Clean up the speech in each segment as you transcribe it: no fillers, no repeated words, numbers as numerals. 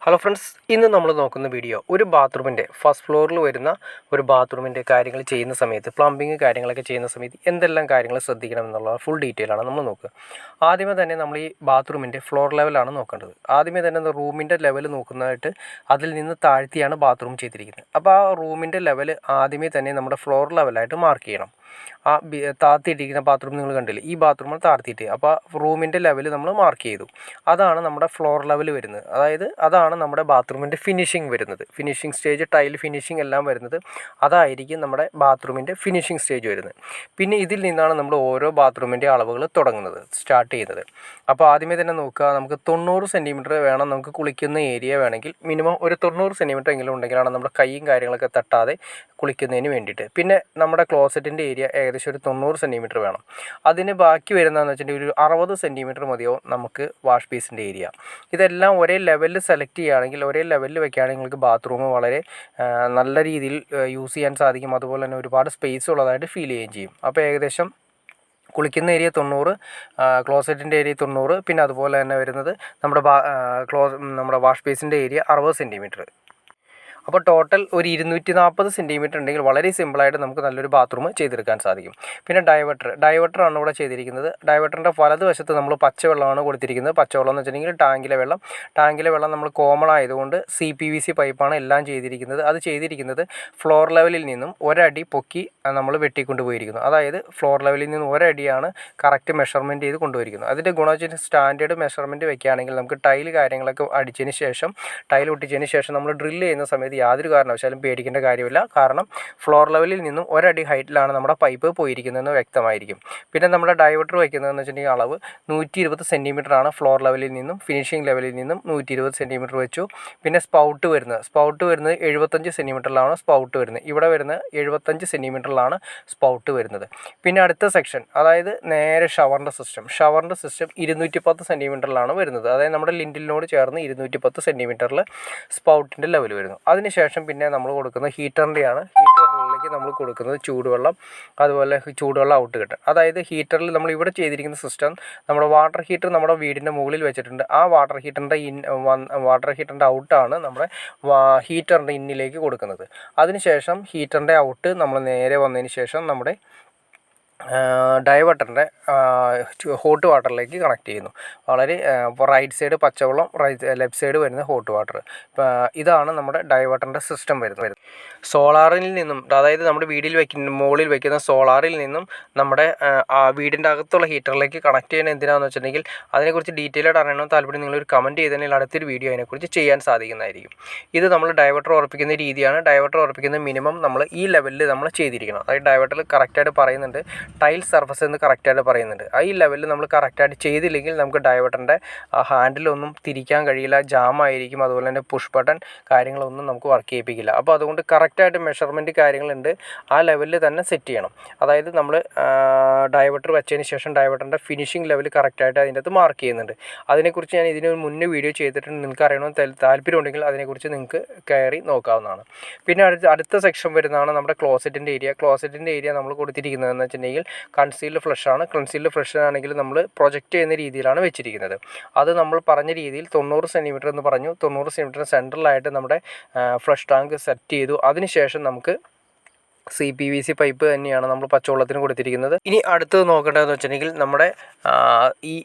Hello friends, ഇന്ന് നമ്മൾ നോക്കുന്ന വീഡിയോ ഒരു ബാത്റൂമിൻ്റെ ഫസ്റ്റ് ഫ്ലോറിൽ വരുന്ന ഒരു ബാത്റൂമിൻ്റെ കാര്യങ്ങൾ ചെയ്യുന്ന സമയത്ത് പ്ലംബിങ് കാര്യങ്ങളൊക്കെ ചെയ്യുന്ന സമയത്ത് എന്തെല്ലാം കാര്യങ്ങൾ ശ്രദ്ധിക്കണം എന്നുള്ള ഫുൾ ഡീറ്റെയിൽ ആണ് നമ്മൾ നോക്കുക. ആദ്യമേ തന്നെ നമ്മൾ ഈ ബാത്റൂമിൻ്റെ ഫ്ലോർ ലെവലാണ് നോക്കേണ്ടത്. ആദ്യമേ തന്നെ റൂമിൻ്റെ ലെവൽ നോക്കുന്നതായിട്ട് അതിൽ നിന്ന് താഴ്ത്തിയാണ് ബാത്റൂം ചെയ്തിരിക്കുന്നത്. അപ്പോൾ ആ റൂമിൻ്റെ ലെവൽ ആദ്യമേ തന്നെ നമ്മുടെ ഫ്ലോർ ലെവലായിട്ട് മാർക്ക് ചെയ്യണം. ആ താഴ്ത്തിയിട്ടിരിക്കുന്ന ബാത്റൂം നിങ്ങൾ കണ്ടില്ലേ, ഈ ബാത്റൂമിൽ താഴ്ത്തിയിട്ട് അപ്പോൾ റൂമിൻ്റെ ലെവൽ നമ്മൾ മാർക്ക് ചെയ്തു. അതാണ് നമ്മുടെ ഫ്ലോർ ലെവൽ വരുന്നത്. അതായത് അതാണ് നമ്മുടെ ബാത്റൂമിൻ്റെ ഫിനിഷിംഗ് വരുന്നത്. ഫിനിഷിംഗ് സ്റ്റേജ്, ടൈൽ ഫിനിഷിംഗ് എല്ലാം വരുന്നത് അതായിരിക്കും നമ്മുടെ ബാത്റൂമിൻ്റെ ഫിനിഷിംഗ് സ്റ്റേജ് വരുന്നത്. പിന്നെ ഇതിൽ നിന്നാണ് നമ്മൾ ഓരോ ബാത്റൂമിൻ്റെ അളവുകൾ തുടങ്ങുന്നത്, സ്റ്റാർട്ട് ചെയ്യുന്നത്. അപ്പോൾ ആദ്യമേ തന്നെ നോക്കുക, നമുക്ക് 90 സെൻറ്റിമീറ്റർ വേണം നമുക്ക് കുളിക്കുന്ന ഏരിയ വേണമെങ്കിൽ. മിനിമം ഒരു 90 സെൻറ്റിമീറ്റർ എങ്കിലും ഉണ്ടെങ്കിലാണ് നമ്മുടെ കൈയും കാര്യങ്ങളൊക്കെ തട്ടാതെ കുളിക്കുന്നതിന് വേണ്ടിയിട്ട്. പിന്നെ നമ്മുടെ ക്ലോസറ്റിൻ്റെ ഏരിയ ഏകദേശം ഒരു 90 സെൻറ്റിമീറ്റർ വേണം. അതിന് ബാക്കി വരുന്നതെന്ന് വെച്ചിട്ടുണ്ടെങ്കിൽ ഒരു 60 സെൻറ്റിമീറ്റർ മതിയോ നമുക്ക് വാഷ് ബേസിൻ്റെ ഏരിയ. ഇതെല്ലാം ഒരേ ലെവലിൽ സെലക്ട് ചെയ്യുകയാണെങ്കിൽ, ഒരേ ലെവലിൽ വെക്കുകയാണെങ്കിൽ നിങ്ങൾക്ക് ബാത്റൂം വളരെ നല്ല രീതിയിൽ യൂസ് ചെയ്യാൻ സാധിക്കും. അതുപോലെ തന്നെ ഒരുപാട് സ്പേസ് ഉള്ളതായിട്ട് ഫീൽ ചെയ്യുകയും ചെയ്യും. അപ്പോൾ ഏകദേശം കുളിക്കുന്ന ഏരിയ 90, ക്ലോസറ്റിൻ്റെ ഏരിയ 90, പിന്നെ അതുപോലെ തന്നെ വരുന്നത് നമ്മുടെ വാഷ് ബേസിൻ്റെ ഏരിയ 60 സെൻറ്റിമീറ്റർ. അപ്പോൾ ടോട്ടൽ ഒരു 240 സെൻറ്റിമീറ്റർ ഉണ്ടെങ്കിൽ വളരെ സിമ്പിളായിട്ട് നമുക്ക് നല്ലൊരു ബാത്റൂം ചെയ്തെടുക്കാൻ സാധിക്കും. പിന്നെ ഡൈവേർട്ടറാണ് ഇവിടെ ചെയ്തിരിക്കുന്നത്. ഡൈവേർട്ടറിൻ്റെ വലതുവശത്ത് നമ്മൾ പച്ചവെള്ളമാണ് കൊടുത്തിരിക്കുന്നത്. പച്ചവെള്ളം എന്ന് വെച്ചിട്ടുണ്ടെങ്കിൽ ടാങ്കിലെ വെള്ളം നമ്മൾ കോമൺ ആയതുകൊണ്ട് CPVC പൈപ്പാണ് എല്ലാം ചെയ്തിരിക്കുന്നത്. അത് ചെയ്തിരിക്കുന്നത് ഫ്ലോർ ലെവലിൽ നിന്നും ഒരടി പൊക്കി നമ്മൾ വെട്ടിക്കൊണ്ടുപോയിരിക്കുന്നു. അതായത് ഫ്ലോർ ലെവലിൽ നിന്നും ഒരടിയാണ് കറക്റ്റ് മെഷർമെൻറ്റ് ചെയ്ത് കൊണ്ടുപോയിരിക്കുന്നത്. അതിൻ്റെ ഗുണം സ്റ്റാൻഡേർഡ് മെഷർമെൻറ്റ് വെക്കുകയാണെങ്കിൽ നമുക്ക് ടൈൽ കാര്യങ്ങളൊക്കെ ഒട്ടിച്ചതിന് ശേഷം നമ്മൾ ഡ്രില്ല് ചെയ്യുന്ന സമയത്ത് യാതൊരു കാരണവശാലും പേടിക്കേണ്ട കാര്യമില്ല. കാരണം ഫ്ലോർ ലെവലിൽ നിന്നും ഒരടി ഹൈറ്റിലാണ് നമ്മുടെ പൈപ്പ് പോയിരിക്കുന്നതെന്ന് വ്യക്തമായിരിക്കും. പിന്നെ നമ്മുടെ ഡൈവേർട്ടർ വയ്ക്കുന്നതെന്ന് വെച്ചിട്ടുണ്ടെങ്കിൽ അളവ് 120 സെൻറ്റിമീറ്റർ ആണ്. ഫ്ലോർ ലെവലിൽ നിന്നും ഫിനിഷിംഗ് ലെവലിൽ നിന്നും 120 സെൻറ്റിമീറ്റർ വെച്ചു. പിന്നെ സ്പൗട്ട് വരുന്നത് 75 സെൻറ്റിമീറ്ററിലാണ് സ്പൗട്ട് വരുന്നത്. ഇവിടെ വരുന്നത് 75 സെൻറ്റിമീറ്ററിലാണ് സ്പൗട്ട് വരുന്നത്. പിന്നെ അടുത്ത സെക്ഷൻ, അതായത് നേരെ ഷവറിൻ്റെ സിസ്റ്റം 210 സെൻറ്റിമീറ്ററിലാണ് വരുന്നത്. അതായത് നമ്മുടെ ലിൻഡിലിനോട് ചേർന്ന് 210 സെൻറ്റിമീറ്ററിൽ സ്പൗട്ടിൻ്റെ ലെവൽ വരുന്നു. അതിനുശേഷം പിന്നെ നമ്മൾ കൊടുക്കുന്നത് ഹീറ്ററിൻ്റെയാണ്. ഹീറ്ററിലേക്ക് നമ്മൾ കൊടുക്കുന്നത് ചൂടുവെള്ളം, അതുപോലെ ചൂടുവെള്ളം ഔട്ട് കിട്ടും. അതായത് ഹീറ്ററിൽ നമ്മൾ ഇവിടെ ചെയ്തിരിക്കുന്ന സിസ്റ്റം, നമ്മുടെ വാട്ടർ ഹീറ്റർ നമ്മുടെ വീടിൻ്റെ മുകളിൽ വെച്ചിട്ടുണ്ട്. ആ വാട്ടർ ഹീറ്ററിൻ്റെ ഔട്ടാണ് നമ്മുടെ ഹീറ്ററിൻ്റെ ഇന്നിലേക്ക് കൊടുക്കുന്നത്. അതിനുശേഷം ഹീറ്ററിൻ്റെ ഔട്ട് നമ്മൾ നേരെ വന്നതിന് ശേഷം നമ്മുടെ ഡൈവേർട്ടറിൻ്റെ ഹോട്ട് വാട്ടറിലേക്ക് കണക്ട് ചെയ്യുന്നു. വളരെ റൈറ്റ് സൈഡ് പച്ചവെള്ളം, ലെഫ്റ്റ് സൈഡ് വരുന്ന ഹോട്ട് വാട്ടർ. ഇതാണ് നമ്മുടെ ഡൈവേർട്ടറിൻ്റെ സിസ്റ്റം വരുന്നത്. സോളാറിൽ നിന്നും, അതായത് നമ്മുടെ മുകളിൽ വയ്ക്കുന്ന സോളാറിൽ നിന്നും നമ്മുടെ വീടിൻ്റെ അകത്തുള്ള ഹീറ്ററിലേക്ക് കണക്ട് ചെയ്യുന്നത് എന്തിനാണെന്ന് വെച്ചിട്ടുണ്ടെങ്കിൽ അതിനെക്കുറിച്ച് ഡീറ്റെയിൽ ആയിട്ട് അറിയണമെന്ന് താല്പര്യം നിങ്ങളൊരു കമൻറ്റ് ചെയ്തതിനാൽ അടുത്തൊരു വീഡിയോ അതിനെക്കുറിച്ച് ചെയ്യാൻ സാധിക്കുന്നതായിരിക്കും. ഇത് നമ്മൾ ഡൈവേർട്ടർ ഉറപ്പിക്കുന്ന രീതിയാണ്. ഡൈവേർട്ടർ ഉറപ്പിക്കുന്ന മിനിമം നമ്മൾ ഈ ലെവലിൽ നമ്മൾ ചെയ്തിരിക്കണം. അതായത് ഡൈവേർട്ടറിൽ കറക്റ്റായിട്ട് പറയുന്നുണ്ട്, ടൈൽ സർഫസ് എന്ന് കറക്റ്റായിട്ട് പറയുന്നുണ്ട്. ഈ ലെവലിൽ നമ്മൾ കറക്റ്റായിട്ട് ചെയ്തില്ലെങ്കിൽ നമുക്ക് ഡൈവേർട്ടറിൻ്റെ ഹാൻഡിലൊന്നും തിരിക്കാൻ കഴിയില്ല, ജാമായിരിക്കും. അതുപോലെ തന്നെ പുഷ് ബട്ടൺ കാര്യങ്ങളൊന്നും നമുക്ക് വർക്ക് ചെയ്യിപ്പിക്കില്ല. അപ്പോൾ അതുകൊണ്ട് കറക്റ്റായിട്ട് മെഷർമെൻറ്റ് കാര്യങ്ങളുണ്ട്, ആ ലെവലിൽ തന്നെ സെറ്റ് ചെയ്യണം. അതായത് നമ്മൾ ഡൈവേർട്ടർ വെച്ചതിന് ശേഷം ഡൈവേർട്ടറിൻ്റെ ഫിനിഷിംഗ് ലെവൽ കറക്റ്റായിട്ട് അതിൻ്റെ അകത്ത് മാർക്ക് ചെയ്യുന്നുണ്ട്. അതിനെക്കുറിച്ച് ഞാൻ ഇതിന് മുന്നേ വീഡിയോ ചെയ്തിട്ടുണ്ട്. നിങ്ങൾക്ക് അറിയണമെന്ന് താല്പര്യമുണ്ടെങ്കിൽ അതിനെക്കുറിച്ച് നിങ്ങൾക്ക് കയറി നോക്കാവുന്നതാണ്. പിന്നെ അടുത്ത സെക്ഷൻ വരുന്നതാണ് നമ്മുടെ ക്ലോസറ്റിൻ്റെ ഏരിയ നമ്മൾ കൊടുത്തിരിക്കുന്നതെന്ന് വെച്ചിട്ടുണ്ടെങ്കിൽ കൺസീൽഡ് ഫ്ലഷ് ആണ്. കൺസീൽഡ് ഫ്ലഷ് ആണെങ്കിൽ നമ്മൾ പ്രൊജക്റ്റ് ചെയ്യുന്ന രീതിയിലാണ് വെച്ചിരിക്കുന്നത്. അത് നമ്മൾ പറഞ്ഞ രീതിയിൽ 90 സെൻറ്റിമീറ്റർ എന്ന് പറഞ്ഞു. 90 സെൻറ്റിമീറ്റർ സെൻട്രലായിട്ട് നമ്മുടെ ഫ്ലഷ് ടാങ്ക് സെറ്റ് ചെയ്തു. അതിനുശേഷം നമുക്ക് CPVC പൈപ്പ് തന്നെയാണ് നമ്മൾ പച്ചവെള്ളത്തിന് കൊടുത്തിരിക്കുന്നത്. ഇനി അടുത്തത് നോക്കേണ്ടതെന്ന് വെച്ചിട്ടുണ്ടെങ്കിൽ നമ്മുടെ ഈ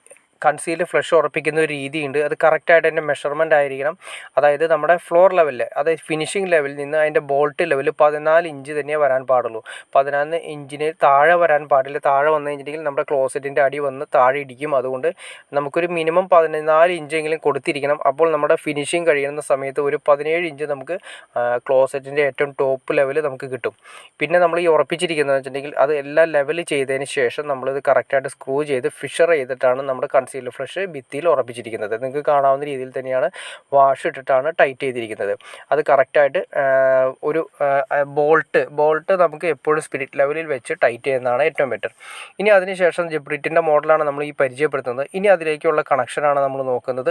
കൺസീൽഡ് ഫ്ലഷ് ഉറപ്പിക്കുന്ന ഒരു രീതിയുണ്ട്. അത് കറക്റ്റായിട്ട് അതിൻ്റെ മെഷർമെൻ്റ് ആയിരിക്കണം. അതായത് നമ്മുടെ ഫ്ലോർ ലെവലിൽ, അതായത് ഫിനിഷിംഗ് ലെവലിൽ നിന്ന് അതിൻ്റെ ബോൾട്ട് ലെവൽ 14 ഇഞ്ച് തന്നെ വരാൻ പാടുള്ളൂ. 14 ഇഞ്ചിന് താഴെ വരാൻ പാടില്ല. താഴെ വന്നു കഴിഞ്ഞിട്ടുണ്ടെങ്കിൽ നമ്മുടെ ക്ലോസറ്റിൻ്റെ അടി വന്ന് താഴെ ഇടിക്കും. അതുകൊണ്ട് നമുക്കൊരു മിനിമം 14 ഇഞ്ചെങ്കിലും കൊടുത്തിരിക്കണം. അപ്പോൾ നമ്മുടെ ഫിനിഷിംഗ് കഴിയുന്ന സമയത്ത് ഒരു 17 ഇഞ്ച് നമുക്ക് ക്ലോസറ്റിൻ്റെ ഏറ്റവും ടോപ്പ് ലെവൽ നമുക്ക് കിട്ടും. പിന്നെ നമ്മൾ ഈ ഉറപ്പിച്ചിരിക്കുന്നതെന്ന് വെച്ചിട്ടുണ്ടെങ്കിൽ അത് എല്ലാം ലെവൽ ചെയ്തതിന് ശേഷം നമ്മളിത് കറക്റ്റായിട്ട് സ്ക്രൂ ചെയ്ത് ഫിഷർ ചെയ്തിട്ടാണ് നമ്മുടെ കൺസീൽഡ് ഫ്ലഷ് ഭിത്തിയിൽ ഉറപ്പിച്ചിരിക്കുന്നത്. നിങ്ങൾക്ക് കാണാവുന്ന രീതിയിൽ തന്നെയാണ് വാഷ് ഇട്ടിട്ടാണ് ടൈറ്റ് ചെയ്തിരിക്കുന്നത്. അത് കറക്റ്റായിട്ട് ഒരു ബോൾട്ട് നമുക്ക് എപ്പോഴും സ്പിരിറ്റ് ലെവലിൽ വെച്ച് ടൈറ്റ് ചെയ്യുന്നതാണ് ഏറ്റവും ബെറ്റർ. ഇനി അതിനുശേഷം ജിബ്രിറ്റിൻ്റെ മോഡലാണ് നമ്മൾ ഈ പരിചയപ്പെടുത്തുന്നത്. ഇനി അതിലേക്കുള്ള കണക്ഷനാണ് നമ്മൾ നോക്കുന്നത്.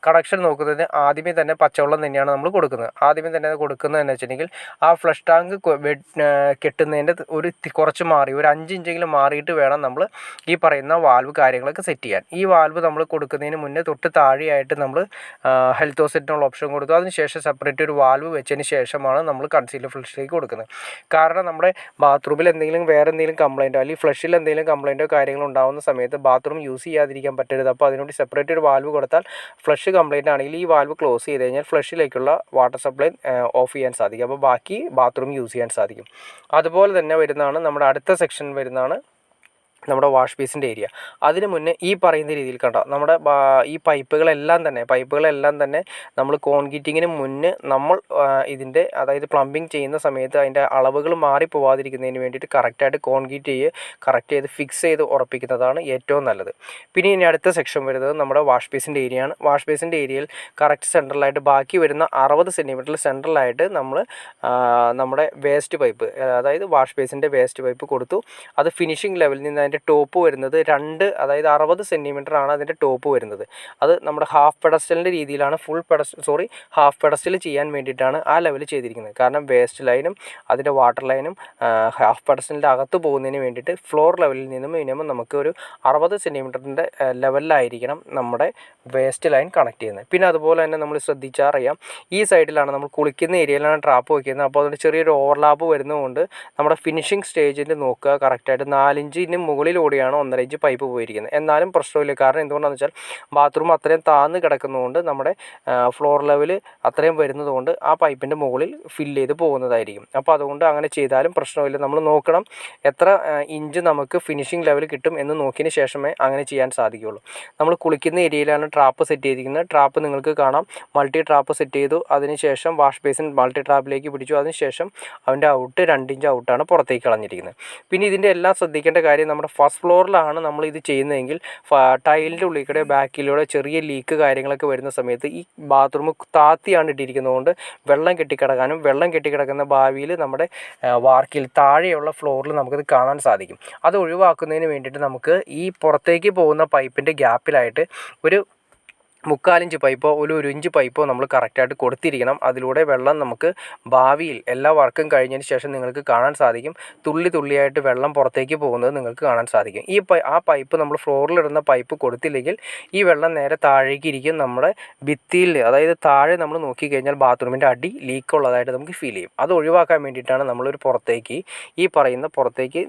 കണക്ഷൻ നോക്കുന്നതിന് ആദ്യമേ തന്നെ പച്ചവെള്ളം തന്നെയാണ് നമ്മൾ കൊടുക്കുന്നത്. കൊടുക്കുന്നതെന്ന് വെച്ചിട്ടുണ്ടെങ്കിൽ ആ ഫ്ലഷ് ടാങ്ക് കെട്ടുന്നതിൻ്റെ കുറച്ച് മാറി ഒരു 5 ഇഞ്ചെങ്കിലും മാറിയിട്ട് വേണം നമ്മൾ ഈ പറയുന്ന വാൽവ് കാര്യങ്ങളൊക്കെ സെറ്റ് ചെയ്യാൻ. ഈ വാൽവ് നമ്മൾ കൊടുക്കുന്നതിന് മുന്നേ തൊട്ട് താഴെയായിട്ട് നമ്മൾ ഹെൽത്ത് ഹോസ്പിറ്റലിനുള്ള ഓപ്ഷൻ കൊടുത്തു. അതിനുശേഷം സെപ്പറേറ്റ് ഒരു വാൽവ് വെച്ചതിന് ശേഷമാണ് നമ്മൾ കൺസീലർ ഫ്ലഷിലേക്ക് കൊടുക്കുന്നത്. കാരണം നമ്മുടെ ബാത്റൂമിൽ വേറെ എന്തെങ്കിലും കംപ്ലയിൻറ്റോ അല്ലെങ്കിൽ ഫ്ലഷിൽ എന്തെങ്കിലും കംപ്ലയിൻറ്റോ കാര്യങ്ങളോ ഉണ്ടാകുന്ന സമയത്ത് ബാത്റൂം യൂസ് ചെയ്യാതിരിക്കാൻ പറ്റരുത്. അപ്പോൾ അതിനുവേണ്ടി സെപ്പറേറ്റ് ഒരു വാൽവ് കൊടുത്താൽ ഫ്ലഷ് കംപ്ലയിൻ്റ് ആണെങ്കിൽ ഈ വാൽവ് ക്ലോസ് ചെയ്ത് കഴിഞ്ഞാൽ ഫ്ലഷിലേക്കുള്ള വാട്ടർ സപ്ലൈ ഓഫ് ചെയ്യാൻ സാധിക്കും. അപ്പോൾ ബാക്കി ബാത്റൂം യൂസ് ചെയ്യാൻ സാധിക്കും. അതുപോലെ തന്നെ വരുന്നതാണ് നമ്മുടെ അടുത്ത സെക്ഷൻ വരുന്നതാണ് നമ്മുടെ വാഷ് ബേസിൻ്റെ ഏരിയ. അതിന് മുന്നേ ഈ പറയുന്ന രീതിയിൽ കണ്ടോ, നമ്മുടെ ഈ പൈപ്പുകളെല്ലാം തന്നെ നമ്മൾ കോൺക്രീറ്റിങ്ങിന് മുന്നേ നമ്മൾ ഇതിൻ്റെ അതായത് പ്ലംബിങ് ചെയ്യുന്ന സമയത്ത് അതിൻ്റെ അളവുകൾ മാറിപ്പോവാതിരിക്കുന്നതിന് വേണ്ടിയിട്ട് കറക്റ്റ് ചെയ്ത് ഫിക്സ് ചെയ്ത് ഉറപ്പിക്കുന്നതാണ് ഏറ്റവും നല്ലത്. പിന്നെ ഇനി അടുത്ത സെക്ഷൻ വരുന്നത് നമ്മുടെ വാഷ് ബേസിൻ്റെ ഏരിയയാണ്. വാഷ് ബേസിൻ്റെ ഏരിയയിൽ കറക്റ്റ് സെൻട്രലായിട്ട് ബാക്കി വരുന്ന 60 സെൻറ്റിമീറ്ററിൽ സെൻട്രലായിട്ട് നമ്മൾ നമ്മുടെ വേസ്റ്റ് പൈപ്പ്, അതായത് വാഷ് ബേസിൻ്റെ വേസ്റ്റ് പൈപ്പ് കൊടുത്തു. അത് ഫിനിഷിംഗ് ലെവലിൽ നിന്ന് ടോപ്പ് വരുന്നത് 60 സെൻറ്റിമീറ്റർ ആണ് അതിൻ്റെ ടോപ്പ് വരുന്നത്. അത് നമ്മുടെ ഹാഫ് പെഡസ്റ്റലിൻ്റെ രീതിയിലാണ്, ഹാഫ് പെഡസ്റ്റൽ ചെയ്യാൻ വേണ്ടിയിട്ടാണ് ആ ലെവൽ ചെയ്തിരിക്കുന്നത്. കാരണം വേസ്റ്റ് ലൈനും അതിൻ്റെ വാട്ടർ ലൈനും ഹാഫ് പെഡസ്റ്റലിൻ്റെ അകത്ത് പോകുന്നതിന് വേണ്ടിയിട്ട് ഫ്ലോർ ലെവലിൽ നിന്നും മിനിമം നമുക്ക് ഒരു 60 സെൻറ്റിമീറ്ററിൻ്റെ ലെവലിലായിരിക്കണം നമ്മുടെ വേസ്റ്റ് ലൈൻ കണക്ട് ചെയ്യുന്നത്. പിന്നെ അതുപോലെ തന്നെ നമ്മൾ ശ്രദ്ധിച്ചാൽ അറിയാം, ഈ സൈഡിലാണ് നമ്മൾ കുളിക്കുന്ന ഏരിയയിലാണ് ട്രാപ്പ് വയ്ക്കുന്നത്. അപ്പോൾ അതിന് ചെറിയൊരു ഓവർലാപ്പ് വരുന്നതുകൊണ്ട് നമ്മുടെ ഫിനിഷിംഗ് സ്റ്റേജിൽ നോക്കുക കറക്റ്റായിട്ട് 4 ഇഞ്ചിന് മുകളിലൂടെയാണ് 1.5 ഇഞ്ച് പൈപ്പ് പോയിരിക്കുന്നത്. എന്നാലും പ്രശ്നമില്ല. കാരണം എന്തുകൊണ്ടാണെന്ന് വെച്ചാൽ ബാത്റൂം അത്രയും താഴ്ന്ന് കിടക്കുന്നതുകൊണ്ട് നമ്മുടെ ഫ്ലോർ ലെവൽ അത്രയും വരുന്നതുകൊണ്ട് ആ പൈപ്പിൻ്റെ മുകളിൽ ഫില്ല് ചെയ്ത് പോകുന്നതായിരിക്കും. അപ്പോൾ അതുകൊണ്ട് അങ്ങനെ ചെയ്താലും പ്രശ്നമില്ല. നമ്മൾ നോക്കണം എത്ര ഇഞ്ച് നമുക്ക് ഫിനിഷിംഗ് ലെവൽ കിട്ടും എന്ന് നോക്കിയതിന് ശേഷമേ അങ്ങനെ ചെയ്യാൻ സാധിക്കുകയുള്ളൂ. നമ്മൾ കുളിക്കുന്ന ഏരിയയിലാണ് ട്രാപ്പ് സെറ്റ് ചെയ്തിരിക്കുന്നത്. ട്രാപ്പ് നിങ്ങൾക്ക് കാണാം, മൾട്ടി ട്രാപ്പ് സെറ്റ് ചെയ്തു. അതിനുശേഷം വാഷ് ബേസിൻ മൾട്ടി ട്രാപ്പിലേക്ക് പിടിച്ചു. അതിനുശേഷം അവൻ്റെ ഔട്ട് 2 ഇഞ്ച് ഔട്ടാണ് പുറത്തേക്ക് കളഞ്ഞിരിക്കുന്നത്. പിന്നെ ഇതിൻ്റെ എല്ലാം ശ്രദ്ധിക്കേണ്ട കാര്യം, നമ്മുടെ ഫസ്റ്റ് ഫ്ലോറിലാണ് നമ്മൾ ഇത് ചെയ്യുന്നതെങ്കിൽ ടൈലിൻ്റെ ഉള്ളിൽ കൂടെ ബാക്കിലൂടെ ചെറിയ ലീക്ക് കാര്യങ്ങളൊക്കെ വരുന്ന സമയത്ത് ഈ ബാത്റൂം താത്തിയാണ് ഇട്ടിരിക്കുന്നതുകൊണ്ട് വെള്ളം കെട്ടിക്കിടക്കുന്ന ഭാവിയിൽ നമ്മുടെ വാർക്കിൽ താഴെയുള്ള ഫ്ലോറിൽ നമുക്കത് കാണാൻ സാധിക്കും. അത് ഒഴിവാക്കുന്നതിന് വേണ്ടിയിട്ട് നമുക്ക് ഈ പുറത്തേക്ക് പോകുന്ന പൈപ്പിൻ്റെ ഗ്യാപ്പിലായിട്ട് ഒരു 3/4 ഇഞ്ച് പൈപ്പോ 1 ഇഞ്ച് പൈപ്പോ നമ്മൾ കറക്റ്റായിട്ട് കൊടുത്തിരിക്കണം. അതിലൂടെ വെള്ളം നമുക്ക് ഭാവിയിൽ എല്ലാ വർക്കും കഴിഞ്ഞതിന് ശേഷം നിങ്ങൾക്ക് കാണാൻ സാധിക്കും, തുള്ളിയായിട്ട് വെള്ളം പുറത്തേക്ക് പോകുന്നത് നിങ്ങൾക്ക് കാണാൻ സാധിക്കും. ആ പൈപ്പ് നമ്മൾ ഫ്ലോറിലിടുന്ന പൈപ്പ് കൊടുത്തില്ലെങ്കിൽ ഈ വെള്ളം നേരെ താഴേക്ക് ഇരിക്കും. നമ്മുടെ ഭിത്തിയിൽ, അതായത് താഴെ നമ്മൾ നോക്കിക്കഴിഞ്ഞാൽ ബാത്റൂമിൻ്റെ അടി ലീക്കുള്ളതായിട്ട് നമുക്ക് ഫീൽ ചെയ്യും. അത് ഒഴിവാക്കാൻ വേണ്ടിയിട്ടാണ് നമ്മളൊരു പുറത്തേക്ക്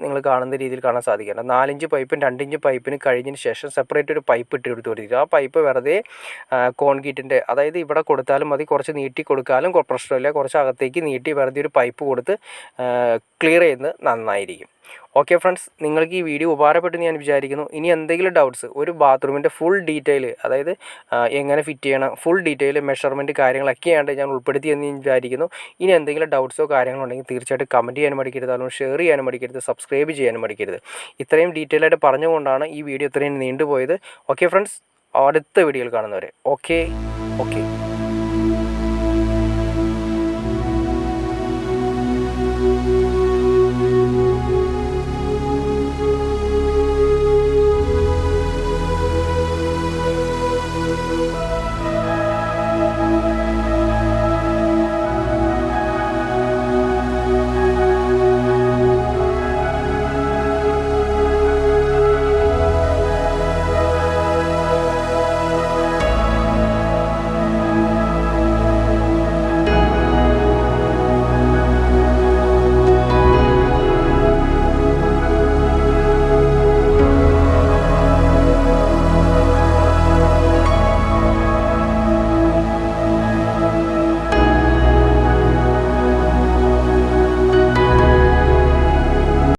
നിങ്ങൾ കാണുന്ന രീതിയിൽ കാണാൻ സാധിക്കുന്നത്. 4 ഇഞ്ച് പൈപ്പും 2 ഇഞ്ച് പൈപ്പിന് കഴിഞ്ഞതിന് ശേഷം സെപ്പറേറ്റ് ഒരു പൈപ്പ് ഇട്ട് കൊടുത്തിരിക്കുക. ആ പൈപ്പ് വെറുതെ കോൺക്രീറ്റിൻ്റെ, അതായത് ഇവിടെ കൊടുത്താലും മതി, കുറച്ച് നീട്ടി കൊടുക്കാനും പ്രശ്നമില്ല. കുറച്ച് അകത്തേക്ക് നീട്ടി വെറുതെ ഒരു പൈപ്പ് കൊടുത്ത് ക്ലിയർ ചെയ്യുന്നത് നന്നായിരിക്കും. ഓക്കെ ഫ്രണ്ട്സ്, നിങ്ങൾക്ക് ഈ വീഡിയോ ഉപകാരപ്പെട്ടെന്ന് ഞാൻ വിചാരിക്കുന്നു. ഇനി എന്തെങ്കിലും ഡൗട്ട്സ്, ഒരു ബാത്റൂമിൻ്റെ ഫുൾ ഡീറ്റെയിൽ, അതായത് എങ്ങനെ ഫിറ്റ് ചെയ്യണം, ഫുൾ ഡീറ്റെയിൽ മെഷർമെൻറ്റ് കാര്യങ്ങളൊക്കെയാണ് ഞാൻ ഉൾപ്പെടുത്തിയെന്ന് ഞാൻ വിചാരിക്കുന്നു. ഇനി എന്തെങ്കിലും ഡൗട്ട്സോ കാര്യങ്ങളോ ഉണ്ടെങ്കിൽ തീർച്ചയായിട്ടും കമൻറ്റ് ചെയ്യാനും മടിക്കരുത്, അതുകൊണ്ട് ഷെയർ ചെയ്യാനും മടിക്കരുത്, സബ്സ്ക്രൈബ് ചെയ്യാനും മടിക്കരുത്. ഇത്രയും ഡീറ്റെയിൽ ആയിട്ട് പറഞ്ഞുകൊണ്ടാണ് ഈ വീഡിയോ ഇത്രയും നീണ്ടുപോയത്. ഓക്കെ ഫ്രണ്ട്സ്, അടുത്ത വീഡിയോയിൽ കാണുന്നവരെ ഓക്കെ.